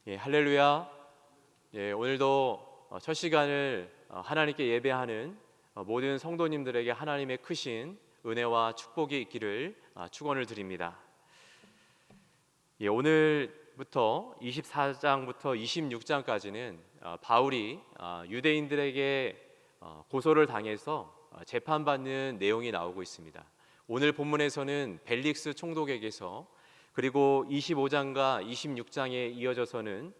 할렐루야. 오늘도 첫 시간을 하나님께 예배하는 모든 성도님들에게 하나님의 크신 은혜와 축복이 있기를 축원을 드립니다. 오늘부터 24장부터 26장까지는 바울이 유대인들에게 고소를 당해서 재판받는 내용이 나오고 있습니다. 오늘 본문에서는 벨릭스 총독에게서, 그리고 25장과 26장에 이어져서는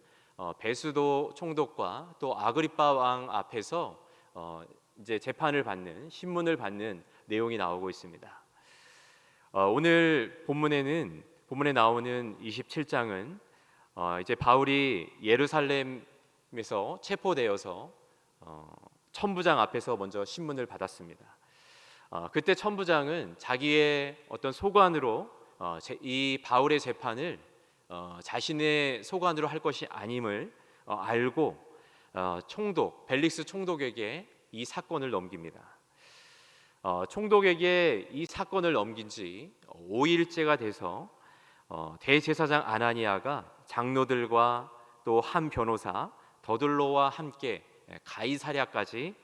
베수도 총독과 또 아그리빠 왕 앞에서 이제 재판을 받는, 신문을 받는 내용이 나오고 있습니다. 오늘 본문에 나오는 27장은 이제 바울이 예루살렘에서 체포되어서 천부장 앞에서 먼저 신문을 받았습니다. 그때 천부장은 자기의 어떤 소관으로 이 바울의 재판을 자신의 소관으로 할 것이 아님을 알고 벨릭스 총독에게 이 사건을 넘깁니다. 총독에게 이 사건을 넘긴 지 5일째가 돼서 대제사장 아나니아가 장로들과 또 한 변호사 더들로와 함께 가이사랴까지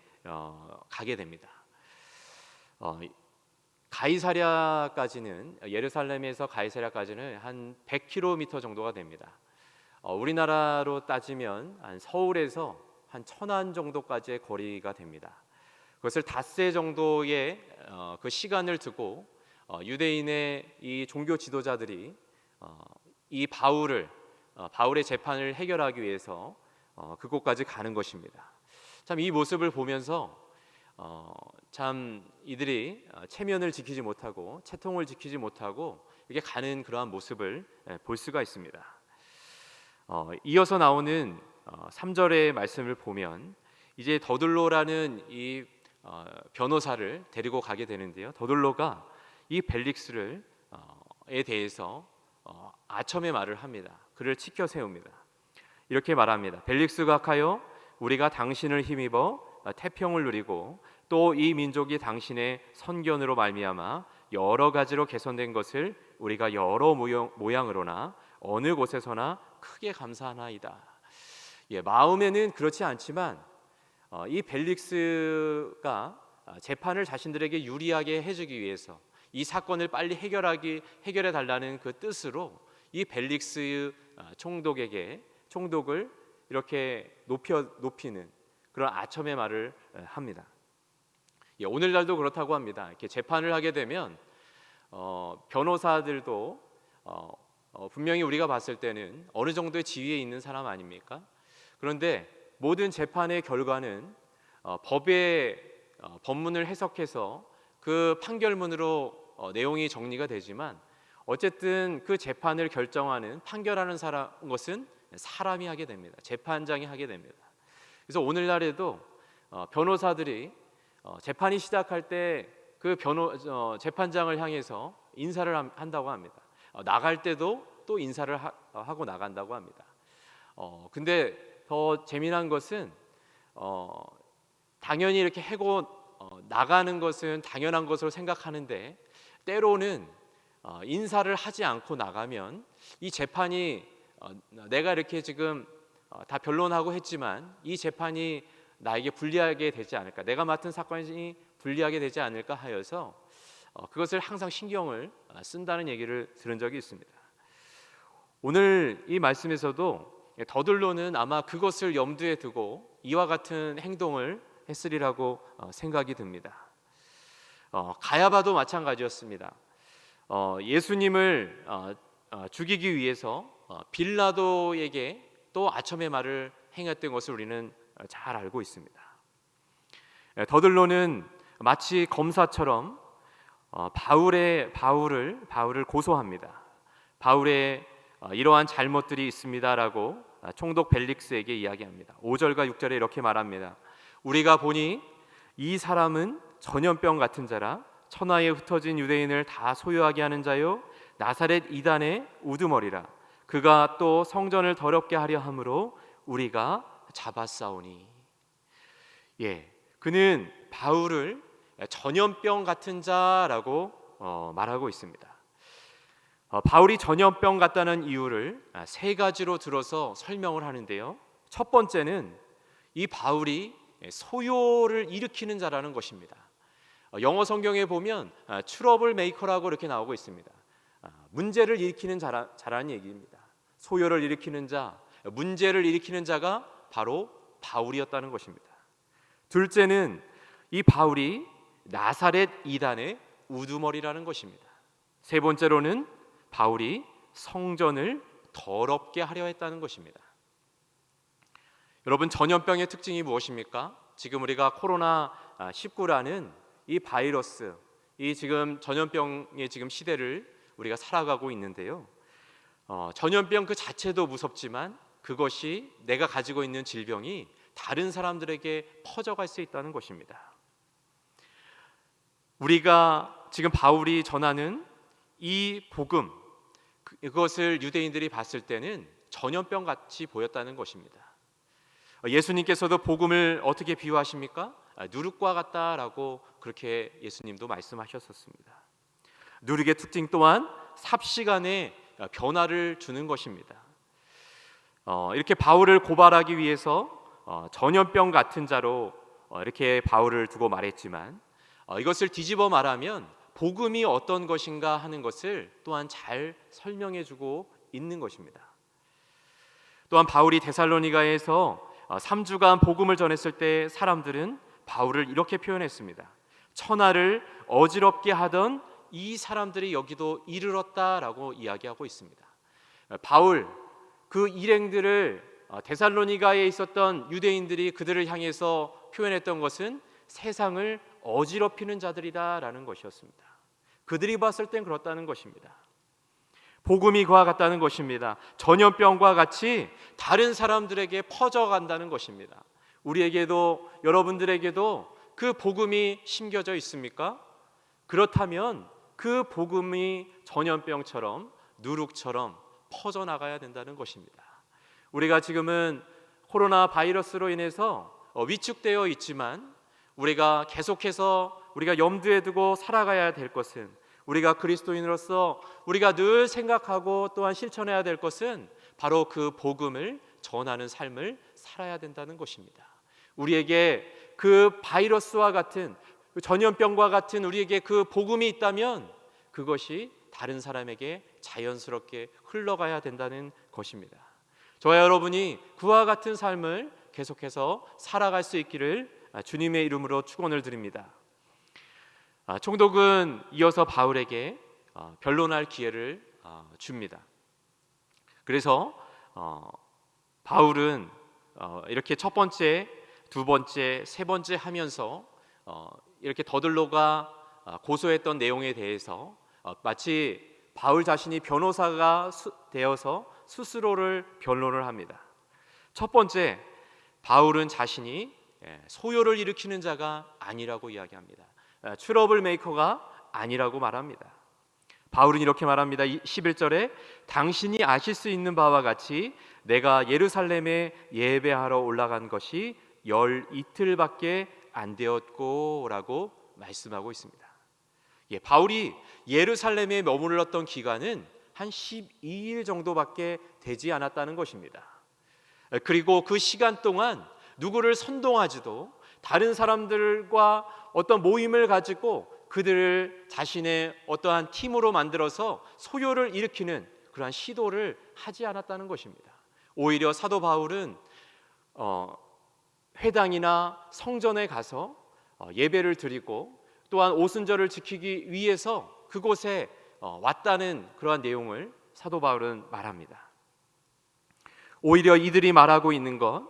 가게 됩니다. 가이사랴까지는, 예루살렘에서 가이사랴까지는 한 100km 정도가 됩니다. 우리나라로 따지면 한 서울에서 한 천안 정도까지의 거리가 됩니다. 그것을 닷새 정도의 그 시간을 두고 유대인의 이 종교 지도자들이 이 바울의 재판을 해결하기 위해서 그곳까지 가는 것입니다. 참 이 모습을 보면서 참 이들이 체면을 지키지 못하고 채통을 지키지 못하고 이렇게 가는 그러한 모습을 볼 수가 있습니다. 이어서 나오는 3절의 말씀을 보면 이제 더들로라는 이 변호사를 데리고 가게 되는데요. 더들로가 이 벨릭스에 대해서 아첨의 말을 합니다. 그를 치켜 세웁니다. 이렇게 말합니다. 벨릭스가 하여 우리가 당신을 힘입어 태평을 누리고 또 이 민족이 당신의 선견으로 말미암아 여러 가지로 개선된 것을 우리가 여러 모양으로나 어느 곳에서나 크게 감사하나이다. 마음에는 그렇지 않지만 이 벨릭스가 재판을 자신들에게 유리하게 해주기 위해서 이 사건을 빨리 해결해 달라는 그 뜻으로 이 벨릭스 총독을 이렇게 높이는 그런 아첨의 말을 합니다. 오늘날도 그렇다고 합니다. 이렇게 재판을 하게 되면 변호사들도 분명히 우리가 봤을 때는 어느 정도의 지위에 있는 사람 아닙니까? 그런데 모든 재판의 결과는 법문을 해석해서 그 판결문으로 내용이 정리가 되지만 어쨌든 그 재판을 결정하는, 판결하는 것은 사람이 하게 됩니다. 재판장이 하게 됩니다. 그래서 오늘날에도 변호사들이 재판이 시작할 때 그 재판장을 향해서 인사를 한다고 합니다. 나갈 때도 또 인사를 하고 나간다고 합니다. 근데 더 재미난 것은 당연히 이렇게 해고 나가는 것은 당연한 것으로 생각하는데 때로는 인사를 하지 않고 나가면 이 재판이 내가 이렇게 지금 다 변론하고 했지만 이 재판이 나에게 불리하게 되지 않을까, 내가 맡은 사건이 불리하게 되지 않을까 하여서 그것을 항상 신경을 쓴다는 얘기를 들은 적이 있습니다. 오늘 이 말씀에서도 더들로는 아마 그것을 염두에 두고 이와 같은 행동을 했으리라고 생각이 듭니다. 가야바도 마찬가지였습니다. 예수님을 죽이기 위해서 빌라도에게 또 아첨의 말을 행했던 것을 우리는 잘 알고 있습니다. 더들로는 마치 검사처럼 바울을 고소합니다. 바울의 이러한 잘못들이 있습니다라고 총독 벨릭스에게 이야기합니다. 5절과 6절에 이렇게 말합니다. 우리가 보니 이 사람은 전염병 같은 자라 천하에 흩어진 유대인을 다 소유하게 하는 자요 나사렛 이단의 우두머리라. 그가 또 성전을 더럽게 하려 함으로 우리가 잡았사오니. 그는 바울을 전염병 같은 자라고 말하고 있습니다. 바울이 전염병 같다는 이유를 세 가지로 들어서 설명을 하는데요. 첫 번째는 이 바울이 소요를 일으키는 자라는 것입니다. 영어 성경에 보면 트러블 메이커라고 이렇게 나오고 있습니다. 문제를 일으키는 자라는 얘기입니다. 소요를 일으키는 자, 문제를 일으키는 자가 바로 바울이었다는 것입니다. 둘째는 이 바울이 나사렛 이단의 우두머리라는 것입니다. 세 번째로는 바울이 성전을 더럽게 하려 했다는 것입니다. 여러분, 전염병의 특징이 무엇입니까? 지금 우리가 코로나19라는 이 바이러스, 이 지금 전염병의 지금 시대를 우리가 살아가고 있는데요. 전염병 그 자체도 무섭지만 그것이 내가 가지고 있는 질병이 다른 사람들에게 퍼져갈 수 있다는 것입니다. 우리가 지금 바울이 전하는 이 복음, 그것을 유대인들이 봤을 때는 전염병 같이 보였다는 것입니다. 예수님께서도 복음을 어떻게 비유하십니까? 누룩과 같다라고 그렇게 예수님도 말씀하셨었습니다. 누룩의 특징 또한 삽시간에 변화를 주는 것입니다. 이렇게 바울을 고발하기 위해서 전염병 같은 자로 이렇게 바울을 두고 말했지만 이것을 뒤집어 말하면 복음이 어떤 것인가 하는 것을 또한 잘 설명해주고 있는 것입니다. 또한 바울이 데살로니가에서 3주간 복음을 전했을 때 사람들은 바울을 이렇게 표현했습니다. 천하를 어지럽게 하던 이 사람들이 여기도 이르렀다라고 이야기하고 있습니다. 바울 그 일행들을 데살로니가에 있었던 유대인들이 그들을 향해서 표현했던 것은 세상을 어지럽히는 자들이다라는 것이었습니다. 그들이 봤을 땐 그렇다는 것입니다. 복음이 그와 같다는 것입니다. 전염병과 같이 다른 사람들에게 퍼져간다는 것입니다. 우리에게도, 여러분들에게도 그 복음이 심겨져 있습니까? 그렇다면 그 복음이 전염병처럼 누룩처럼 퍼져나가야 된다는 것입니다. 우리가 지금은 코로나 바이러스로 인해서 위축되어 있지만 우리가 계속해서 우리가 염두에 두고 살아가야 될 것은, 우리가 그리스도인으로서 우리가 늘 생각하고 또한 실천해야 될 것은 바로 그 복음을 전하는 삶을 살아야 된다는 것입니다. 우리에게 그 바이러스와 같은 전염병과 같은 우리에게 그 복음이 있다면 그것이 다른 사람에게 자연스럽게 흘러가야 된다는 것입니다. 저와 여러분이 그와 같은 삶을 계속해서 살아갈 수 있기를 주님의 이름으로 축원을 드립니다. 총독은 이어서 바울에게 변론할 기회를 줍니다. 그래서 바울은 이렇게 첫 번째, 두 번째, 세 번째 하면서 이렇게 더들로가 고소했던 내용에 대해서 마치 바울 자신이 변호사가 되어서 스스로를 변론을 합니다. 첫 번째, 바울은 자신이 소요를 일으키는 자가 아니라고 이야기합니다. 트러블 메이커가 아니라고 말합니다. 바울은 이렇게 말합니다. 11절에 당신이 아실 수 있는 바와 같이 내가 예루살렘에 예배하러 올라간 것이 열 이틀밖에 안 되었고 라고 말씀하고 있습니다. 바울이 예루살렘에 머물렀던 기간은 한 12일 정도밖에 되지 않았다는 것입니다. 그리고 그 시간 동안 누구를 선동하지도, 다른 사람들과 어떤 모임을 가지고 그들을 자신의 어떠한 팀으로 만들어서 소요를 일으키는 그러한 시도를 하지 않았다는 것입니다. 오히려 사도 바울은 회당이나 성전에 가서 예배를 드리고 또한 오순절을 지키기 위해서 그곳에 왔다는 그러한 내용을 사도 바울은 말합니다. 오히려 이들이 말하고 있는 것,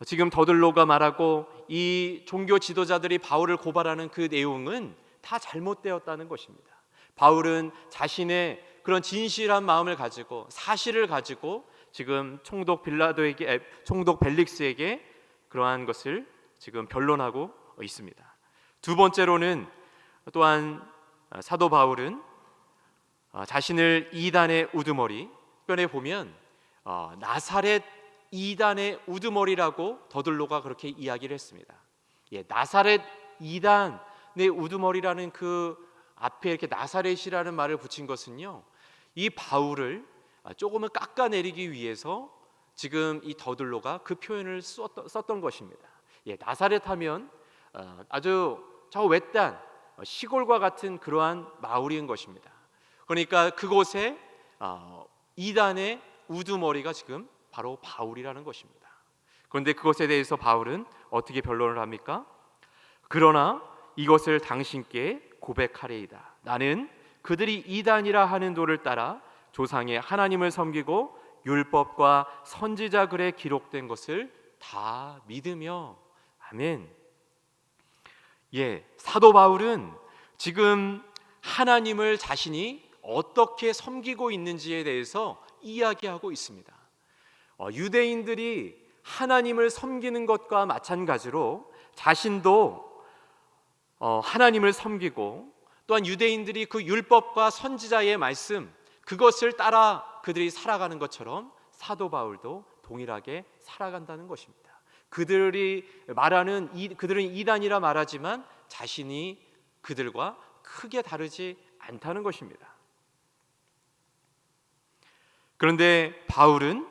지금 더들로가 말하고 이 종교 지도자들이 바울을 고발하는 그 내용은 다 잘못되었다는 것입니다. 바울은 자신의 그런 진실한 마음을 가지고, 사실을 가지고 지금 총독 벨릭스에게 그러한 것을 지금 변론하고 있습니다. 두 번째로는 또한 사도 바울은 자신을 이단의 우두머리, 표현해 보면 나사렛 이단의 우두머리라고 더들로가 그렇게 이야기를 했습니다. 나사렛 이단의 우두머리라는 그 앞에 이렇게 나사렛이라는 말을 붙인 것은요, 이 바울을 조금은 깎아내리기 위해서 지금 이 더들로가 그 표현을 썼던 것입니다. 나사렛 하면 아주 저 외딴 시골과 같은 그러한 마을인 것입니다. 그러니까 그곳에 이단의 우두머리가 지금 바로 바울이라는 것입니다. 그런데 그것에 대해서 바울은 어떻게 변론을 합니까? 그러나 이것을 당신께 고백하리이다. 나는 그들이 이단이라 하는 도를 따라 조상의 하나님을 섬기고 율법과 선지자 글에 기록된 것을 다 믿으며. 아멘. 사도 바울은 지금 하나님을 자신이 어떻게 섬기고 있는지에 대해서 이야기하고 있습니다. 유대인들이 하나님을 섬기는 것과 마찬가지로 자신도 하나님을 섬기고, 또한 유대인들이 그 율법과 선지자의 말씀, 그것을 따라 그들이 살아가는 것처럼 사도 바울도 동일하게 살아간다는 것입니다. 그들은 이단이라 말하지만 자신이 그들과 크게 다르지 않다는 것입니다. 그런데 바울은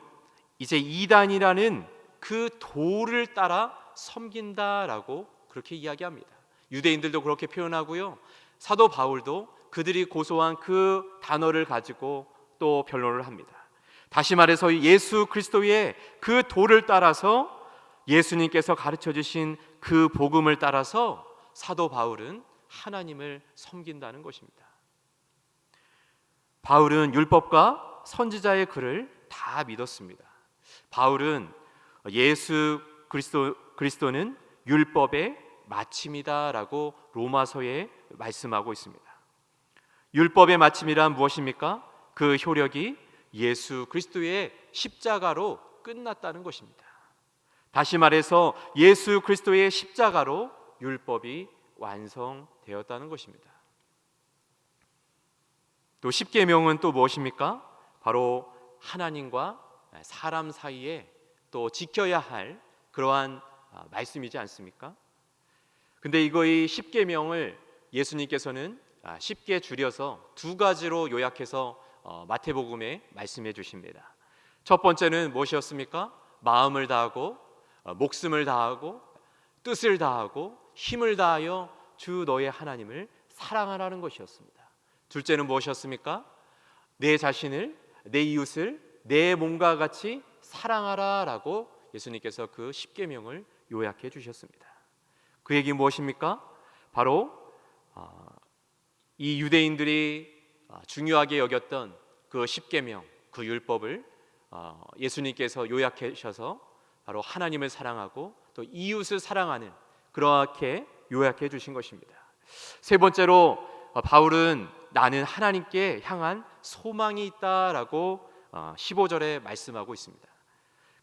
이제 이단이라는 그 도를 따라 섬긴다라고 그렇게 이야기합니다. 유대인들도 그렇게 표현하고요, 사도 바울도 그들이 고소한 그 단어를 가지고 또 변론을 합니다. 다시 말해서 예수 그리스도의 그 도를 따라서, 예수님께서 가르쳐 주신 그 복음을 따라서 사도 바울은 하나님을 섬긴다는 것입니다. 바울은 율법과 선지자의 글을 다 믿었습니다. 바울은 예수 그리스도는 율법의 마침이다라고 로마서에 말씀하고 있습니다. 율법의 마침이란 무엇입니까? 그 효력이 예수 그리스도의 십자가로 끝났다는 것입니다. 다시 말해서 예수 그리스도의 십자가로 율법이 완성되었다는 것입니다. 또 십계명은 또 무엇입니까? 바로 하나님과 사람 사이에 또 지켜야 할 그러한 말씀이지 않습니까? 근데 이 십계명을 예수님께서는 쉽게 줄여서 두 가지로 요약해서 마태복음에 말씀해 주십니다. 첫 번째는 무엇이었습니까? 마음을 다하고 목숨을 다하고 뜻을 다하고 힘을 다하여 주 너의 하나님을 사랑하라는 것이었습니다. 둘째는 무엇이었습니까? 내 자신을, 내 이웃을 내 몸과 같이 사랑하라라고 예수님께서 그 십계명을 요약해 주셨습니다. 그 얘기 무엇입니까? 바로 이 유대인들이 중요하게 여겼던 그 십계명, 그 율법을 예수님께서 요약하셔서 바로 하나님을 사랑하고 또 이웃을 사랑하는, 그렇게 요약해 주신 것입니다. 세 번째로 바울은 나는 하나님께 향한 소망이 있다라고 15절에 말씀하고 있습니다.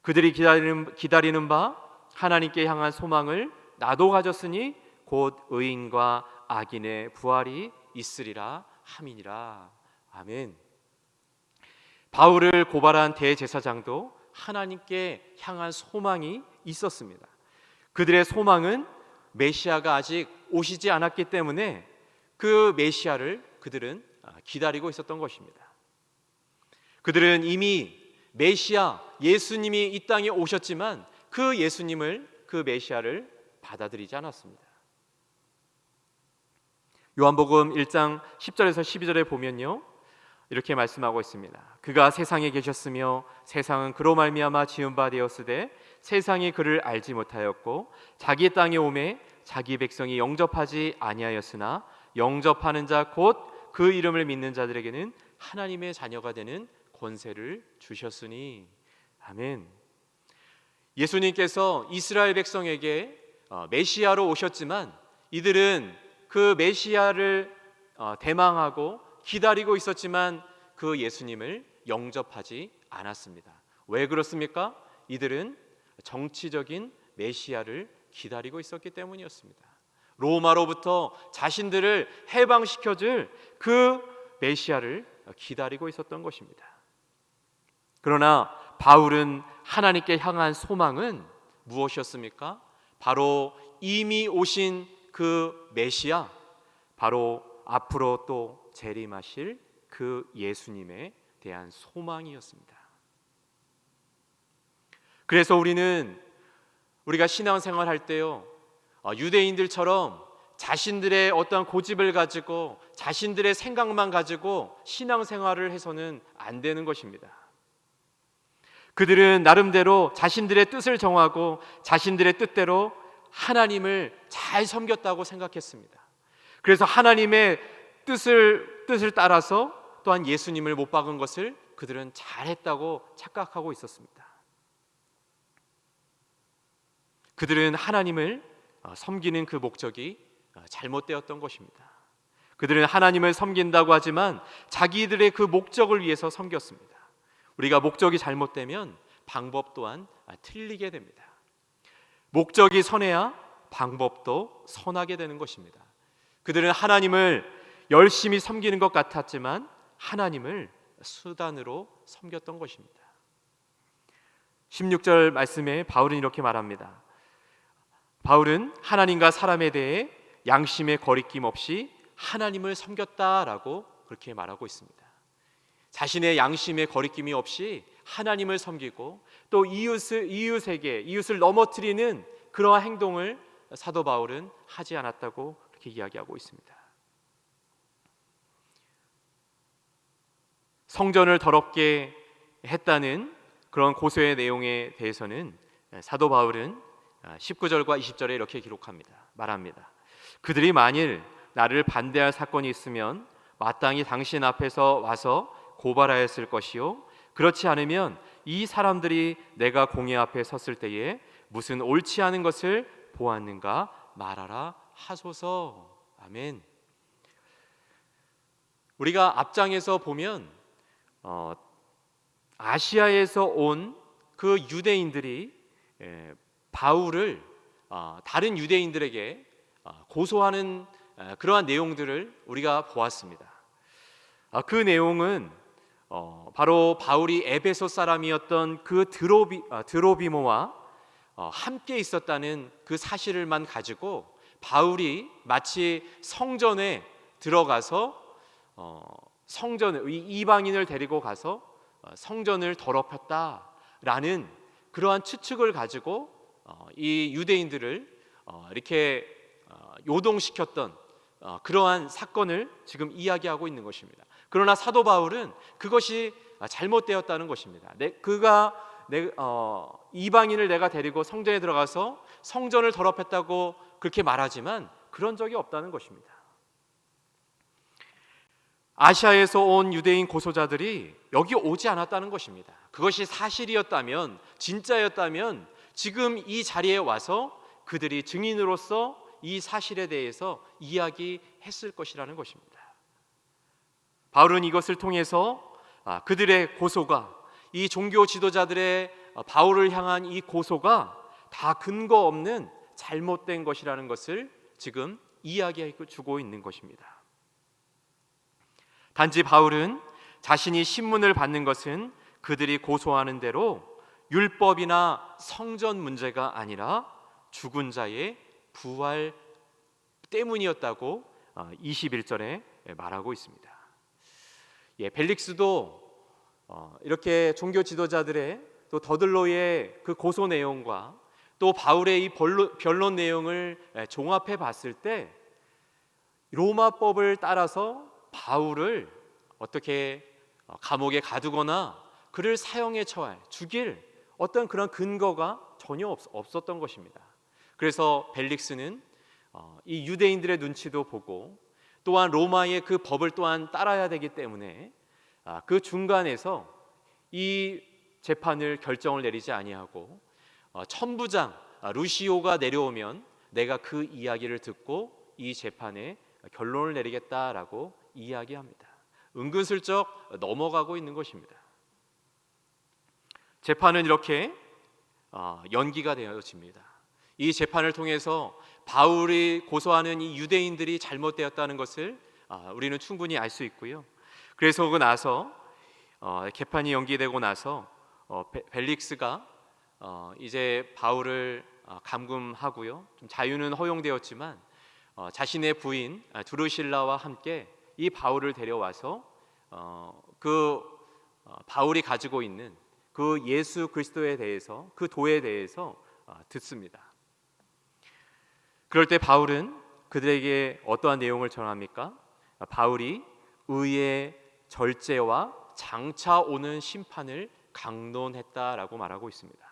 그들이 기다리는 바 하나님께 향한 소망을 나도 가졌으니 곧 의인과 악인의 부활이 있으리라 함이니라. 아멘. 바울을 고발한 대제사장도 하나님께 향한 소망이 있었습니다. 그들의 소망은 메시아가 아직 오시지 않았기 때문에 그 메시아를 그들은 기다리고 있었던 것입니다. 그들은 이미 메시아 예수님이 이 땅에 오셨지만 그 예수님을, 그 메시아를 받아들이지 않았습니다. 요한복음 1장 10절에서 12절에 보면요, 이렇게 말씀하고 있습니다. 그가 세상에 계셨으며 세상은 그로 말미암아 지은 바 되었으되 세상이 그를 알지 못하였고 자기 땅에 오매 자기 백성이 영접하지 아니하였으나 영접하는 자 곧 그 이름을 믿는 자들에게는 하나님의 자녀가 되는 권세를 주셨으니. 아멘. 예수님께서 이스라엘 백성에게 메시아로 오셨지만 이들은 그 메시아를 대망하고 기다리고 있었지만 그 예수님을 영접하지 않았습니다. 왜 그렇습니까? 이들은 정치적인 메시아를 기다리고 있었기 때문이었습니다. 로마로부터 자신들을 해방시켜줄 그 메시아를 기다리고 있었던 것입니다. 그러나 바울은 하나님께 향한 소망은 무엇이었습니까? 바로 이미 오신 그 메시아, 바로 앞으로 또 재림하실 그 예수님에 대한 소망이었습니다. 그래서 우리가 신앙생활 할 때요, 유대인들처럼 자신들의 어떠한 고집을 가지고 자신들의 생각만 가지고 신앙생활을 해서는 안 되는 것입니다. 그들은 나름대로 자신들의 뜻을 정하고 자신들의 뜻대로 하나님을 잘 섬겼다고 생각했습니다. 그래서 하나님의 뜻을 따라서 또한 예수님을 못 박은 것을 그들은 잘했다고 착각하고 있었습니다. 그들은 하나님을 섬기는 그 목적이 잘못되었던 것입니다. 그들은 하나님을 섬긴다고 하지만 자기들의 그 목적을 위해서 섬겼습니다. 우리가 목적이 잘못되면 방법 또한 틀리게 됩니다. 목적이 선해야 방법도 선하게 되는 것입니다. 그들은 하나님을 열심히 섬기는 것 같았지만 하나님을 수단으로 섬겼던 것입니다. 16절 말씀에 바울은 이렇게 말합니다. 바울은 하나님과 사람에 대해 양심의 거리낌 없이 하나님을 섬겼다라고 그렇게 말하고 있습니다. 자신의 양심의 거리낌이 없이 하나님을 섬기고 또 이웃을 넘어뜨리는 그러한 행동을 사도 바울은 하지 않았다고 그렇게 이야기하고 있습니다. 성전을 더럽게 했다는 그런 고소의 내용에 대해서는 사도 바울은 19절과 20절에 이렇게 말합니다. 그들이 만일 나를 반대할 사건이 있으면 마땅히 당신 앞에서 와서 고발하였을 것이요, 그렇지 않으면 이 사람들이 내가 공회 앞에 섰을 때에 무슨 옳지 않은 것을 보았는가 말하라 하소서. 아멘. 우리가 앞장에서 보면 아시아에서 온 그 유대인들이 바울을 다른 유대인들에게 고소하는 그러한 내용들을 우리가 보았습니다. 그 내용은 바로 바울이 에베소 사람이었던 그 드로비모와 함께 있었다는 그 사실을만 가지고 바울이 마치 성전에 들어가서 이방인을 데리고 가서 성전을 더럽혔다라는 그러한 추측을 가지고 이 유대인들을 이렇게 요동시켰던 그러한 사건을 지금 이야기하고 있는 것입니다. 그러나 사도 바울은 그것이 잘못되었다는 것입니다. 이방인을 내가 데리고 성전에 들어가서 성전을 더럽혔다고 그렇게 말하지만 그런 적이 없다는 것입니다. 아시아에서 온 유대인 고소자들이 여기 오지 않았다는 것입니다. 그것이 사실이었다면, 진짜였다면 지금 이 자리에 와서 그들이 증인으로서 이 사실에 대해서 이야기했을 것이라는 것입니다. 바울은 이것을 통해서 그들의 고소가, 이 종교 지도자들의 바울을 향한 이 고소가 다 근거 없는 잘못된 것이라는 것을 지금 이야기해 주고 있는 것입니다. 단지 바울은 자신이 신문을 받는 것은 그들이 고소하는 대로 율법이나 성전 문제가 아니라 죽은 자의 부활 때문이었다고 21절에 말하고 있습니다. 벨릭스도 이렇게 종교 지도자들의 또 더들로의 그 고소 내용과 또 바울의 이 변론 내용을 종합해 봤을 때 로마법을 따라서 바울을 어떻게 감옥에 가두거나 그를 사형에 처할, 죽일 어떤 그런 근거가 전혀 없었던 것입니다. 그래서 벨릭스는 이 유대인들의 눈치도 보고 또한 로마의 그 법을 또한 따라야 되기 때문에 그 중간에서 이 재판을 결정을 내리지 아니하고 천부장 루시오가 내려오면 내가 그 이야기를 듣고 이 재판에 결론을 내리겠다라고 이야기합니다. 은근슬쩍 넘어가고 있는 것입니다. 재판은 이렇게 연기가 되어집니다. 이 재판을 통해서 바울이 고소하는 이 유대인들이 잘못되었다는 것을 우리는 충분히 알 수 있고요. 그래서 그 나서 재판이 연기되고 나서 벨릭스가 이제 바울을 감금하고요. 좀 자유는 허용되었지만 자신의 부인 드루실라와 함께 이 바울을 데려와서 바울이 가지고 있는 그 예수 그리스도에 대해서, 그 도에 대해서 듣습니다. 그럴 때 바울은 그들에게 어떠한 내용을 전합니까? 바울이 의의 절제와 장차 오는 심판을 강론했다라고 말하고 있습니다.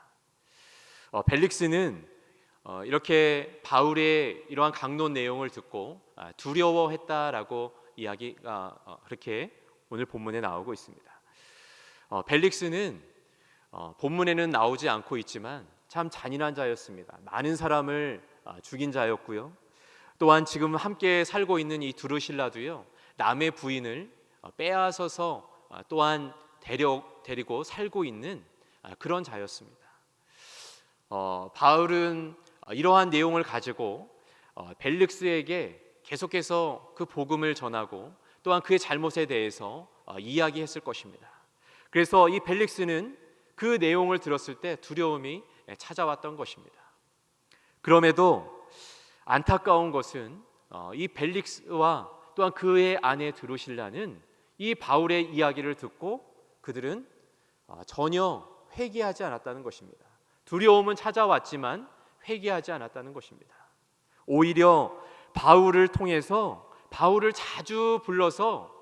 벨릭스는 이렇게 바울의 이러한 강론 내용을 듣고 두려워했다라고 이야기가 그렇게 오늘 본문에 나오고 있습니다. 벨릭스는 본문에는 나오지 않고 있지만 참 잔인한 자였습니다. 많은 사람을 죽인 자였고요. 또한 지금 함께 살고 있는 이 두루실라도요, 남의 부인을 빼앗아서 또한 데리고 살고 있는 그런 자였습니다. 바울은 이러한 내용을 가지고 벨릭스에게 계속해서 그 복음을 전하고 또한 그의 잘못에 대해서 이야기했을 것입니다. 그래서 이 벨릭스는 그 내용을 들었을 때 두려움이 찾아왔던 것입니다. 그럼에도 안타까운 것은 이 벨릭스와 또한 그의 아내 드루실라는 이 바울의 이야기를 듣고 그들은 전혀 회개하지 않았다는 것입니다. 두려움은 찾아왔지만 회개하지 않았다는 것입니다. 오히려 바울을 통해서 바울을 자주 불러서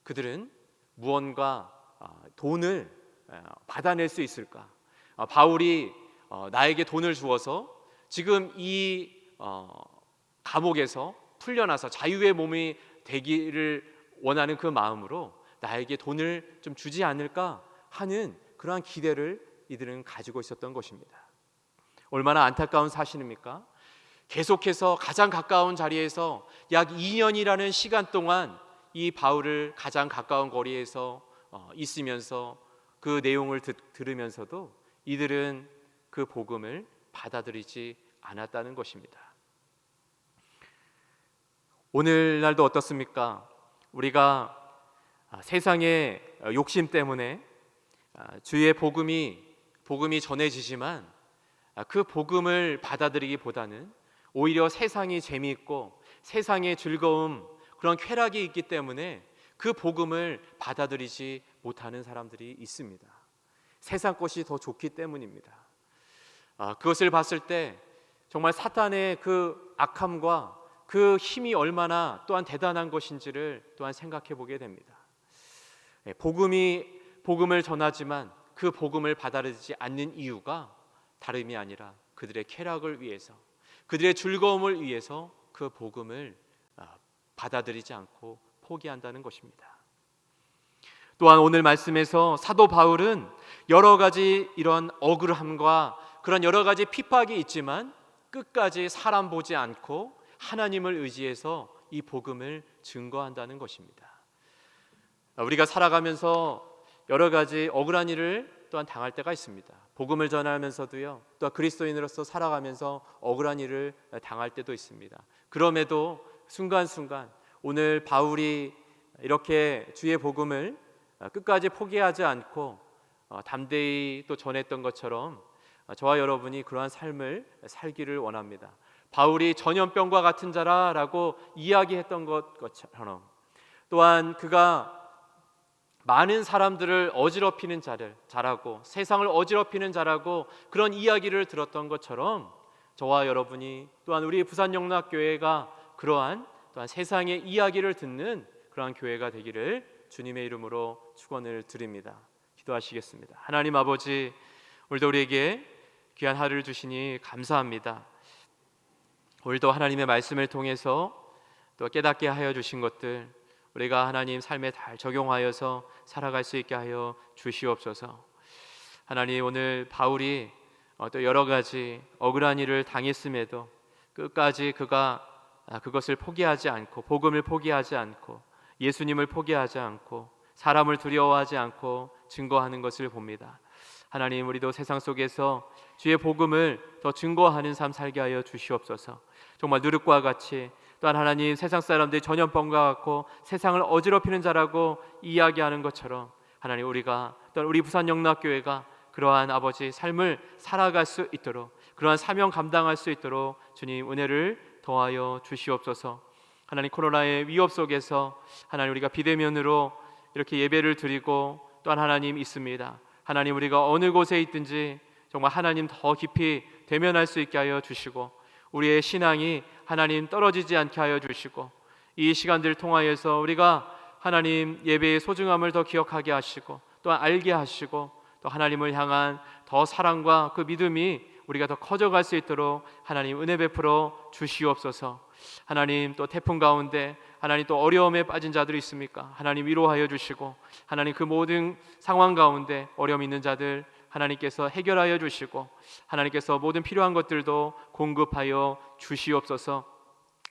그들은 무언가 돈을 받아낼 수 있을까? 바울이 나에게 돈을 주어서 지금 이 감옥에서 풀려나서 자유의 몸이 되기를 원하는 그 마음으로 나에게 돈을 좀 주지 않을까 하는 그러한 기대를 이들은 가지고 있었던 것입니다. 얼마나 안타까운 사실입니까? 계속해서 가장 가까운 자리에서 약 2년이라는 시간 동안 이 바울을 가장 가까운 거리에서 있으면서 그 내용을 들으면서도 이들은 그 복음을 받아들이지 않았다는 것입니다. 오늘날도 어떻습니까? 우리가 세상의 욕심 때문에 주의 복음이 전해지지만 그 복음을 받아들이기보다는 오히려 세상이 재미있고 세상의 즐거움, 그런 쾌락이 있기 때문에 그 복음을 받아들이지 못하는 사람들이 있습니다. 세상 것이 더 좋기 때문입니다. 그것을 봤을 때 정말 사탄의 그 악함과 그 힘이 얼마나 또한 대단한 것인지를 또한 생각해 보게 됩니다. 복음을 전하지만 그 복음을 받아들이지 않는 이유가 다름이 아니라 그들의 쾌락을 위해서, 그들의 즐거움을 위해서 그 복음을 받아들이지 않고 포기한다는 것입니다. 또한 오늘 말씀에서 사도 바울은 여러 가지 이런 억울함과 그런 여러 가지 핍박이 있지만 끝까지 사람 보지 않고 하나님을 의지해서 이 복음을 증거한다는 것입니다. 우리가 살아가면서 여러 가지 억울한 일을 또한 당할 때가 있습니다. 복음을 전하면서도요, 또 그리스도인으로서 살아가면서 억울한 일을 당할 때도 있습니다. 그럼에도 순간순간 오늘 바울이 이렇게 주의 복음을 끝까지 포기하지 않고 담대히 또 전했던 것처럼 저와 여러분이 그러한 삶을 살기를 원합니다. 바울이 전염병과 같은 자라라고 이야기했던 것처럼 또한 그가 많은 사람들을 어지럽히는 자라고 세상을 어지럽히는 자라고 그런 이야기를 들었던 것처럼 저와 여러분이 또한 우리 부산영락교회가 그러한 또한 세상의 이야기를 듣는 그러한 교회가 되기를 주님의 이름으로 축원을 드립니다. 기도하시겠습니다. 하나님 아버지, 오늘도 우리에게 귀한 하루를 주시니 감사합니다. 오늘도 하나님의 말씀을 통해서 또 깨닫게 하여 주신 것들 우리가 하나님 삶에 잘 적용하여서 살아갈 수 있게 하여 주시옵소서. 하나님, 오늘 바울이 또 여러 가지 억울한 일을 당했음에도 끝까지 그가 그것을 포기하지 않고 복음을 포기하지 않고 예수님을 포기하지 않고 사람을 두려워하지 않고 증거하는 것을 봅니다. 하나님, 우리도 세상 속에서 주의 복음을 더 증거하는 삶 살게 하여 주시옵소서. 정말 누룩과 같이 또한 하나님, 세상 사람들이 전염병과 같고 세상을 어지럽히는 자라고 이야기하는 것처럼 하나님, 우리가 또한 우리 부산영락교회가 그러한 아버지 삶을 살아갈 수 있도록, 그러한 사명 감당할 수 있도록 주님 은혜를 더하여 주시옵소서. 하나님, 코로나의 위협 속에서 하나님, 우리가 비대면으로 이렇게 예배를 드리고 또한 하나님 있습니다. 하나님, 우리가 어느 곳에 있든지 정말 하나님 더 깊이 대면할 수 있게 하여 주시고, 우리의 신앙이 하나님 떨어지지 않게 하여 주시고, 이 시간들을 통하여서 우리가 하나님 예배의 소중함을 더 기억하게 하시고 또한 알게 하시고, 또 하나님을 향한 더 사랑과 그 믿음이 우리가 더 커져갈 수 있도록 하나님 은혜 베풀어 주시옵소서. 하나님, 또 태풍 가운데 하나님 또 어려움에 빠진 자들이 있습니까? 하나님 위로하여 주시고, 하나님 그 모든 상황 가운데 어려움 있는 자들 하나님께서 해결하여 주시고, 하나님께서 모든 필요한 것들도 공급하여 주시옵소서.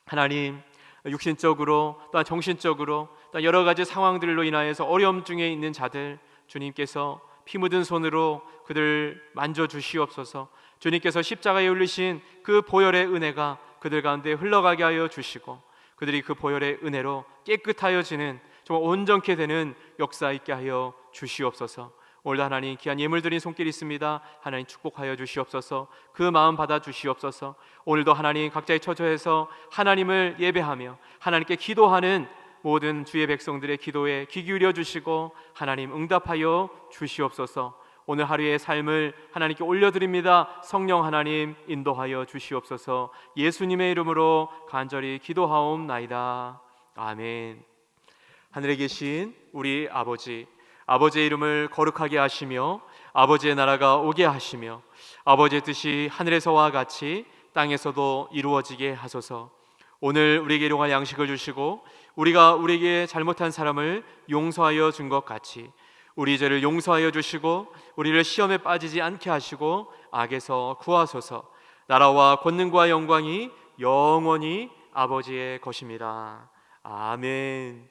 하나님, 육신적으로 또한 정신적으로 또한 여러 가지 상황들로 인하여서 어려움 중에 있는 자들, 주님께서 피 묻은 손으로 그들 만져 주시옵소서. 주님께서 십자가에 울리신 그 보혈의 은혜가 그들 가운데 흘러가게 하여 주시고, 그들이 그 보혈의 은혜로 깨끗하여지는 정말 온전케 되는 역사 있게 하여 주시옵소서. 오늘도 하나님 귀한 예물 드린 손길이 있습니다. 하나님 축복하여 주시옵소서. 그 마음 받아 주시옵소서. 오늘도 하나님 각자의 처소에서 하나님을 예배하며 하나님께 기도하는 모든 주의 백성들의 기도에 귀 기울여 주시고 하나님 응답하여 주시옵소서. 오늘 하루의 삶을 하나님께 올려드립니다. 성령 하나님 인도하여 주시옵소서. 예수님의 이름으로 간절히 기도하옵나이다. 아멘. 하늘에 계신 우리 아버지, 아버지의 이름을 거룩하게 하시며 아버지의 나라가 오게 하시며 아버지의 뜻이 하늘에서와 같이 땅에서도 이루어지게 하소서. 오늘 우리에게 일용할 양식을 주시고 우리가 우리에게 잘못한 사람을 용서하여 준 것 같이 우리 죄를 용서하여 주시고 우리를 시험에 빠지지 않게 하시고 악에서 구하소서. 나라와 권능과 영광이 영원히 아버지의 것입니다. 아멘.